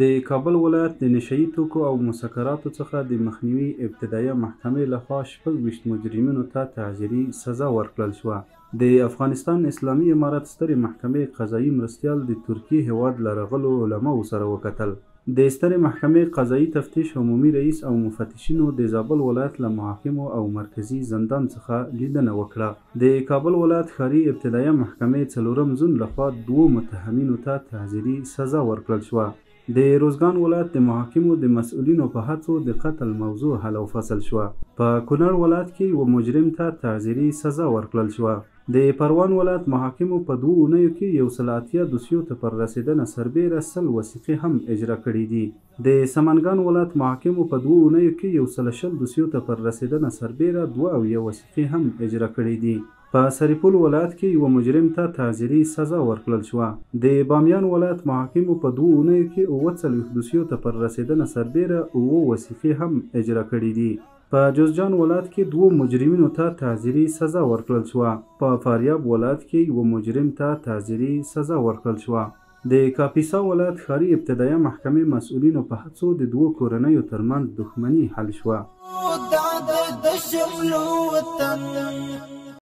د کابل ولایت د نشهیي توکو او مسکراتو څخه د مخنیوي ابتدایه محکمې لخوا 26 مجرمینو ته تعزیري سزا ورکړل شوه. د افغانستان اسلامي امارت سترې محکمې قضایي مرستیال د ترکیې هیواد له راغلو علماو سره وکتل. د سترې محکمې قضایي تفتیش عمومي رئیس او مفتشینو د زابل ولایت له محاکمو او مرکزي زندان څخه لیدنه وکړه. د کابل ولایت ښاري ابتدایه محکمې څلورم زون لخوا 2 متهمینو ته تعزیري سزا ورکړل شوه. د روزګان ولایت د محاکمو د مسؤلینو په هڅو د قتل موضوع حل او فصل شوه. په کونړ ولایت کې یو مجرم ته تعزیري سزا ورکړل شوه. د پروان ولایت محاکمو په 2 اونیو کې 180 دوسیو ته پر رسیدنه سربیره 100 وثیقې هم اجرا کړي دي. د سمنګان ولایت محاکمو په 2 اونیو کې 120 دوسیو ته پر رسیدنه سربیره 2 وثیقې هم اجرا کړي دي. په سرپل ولایت کې یو مجرم ته تعزیري سزا ورکړل شوه. د بامیان ولایت محاکمو په 2 اونیو کې 40 دوسیو ته پر رسیدنه سربیره 9 وثیقې هم اجرا کړي دي. په جوزجان ولایت کې 2 مجرمینو ته تعزیري سزا ورکړل شوه. په فاریاب ولایت کې یو مجرم ته تعزیري سزا ورکړل شوه. د کاپیسا ولایت ښاري ابتدایه محکمې مسؤلینو په هڅو د 2 کورنیو ترمنځ دښمني حل شوه.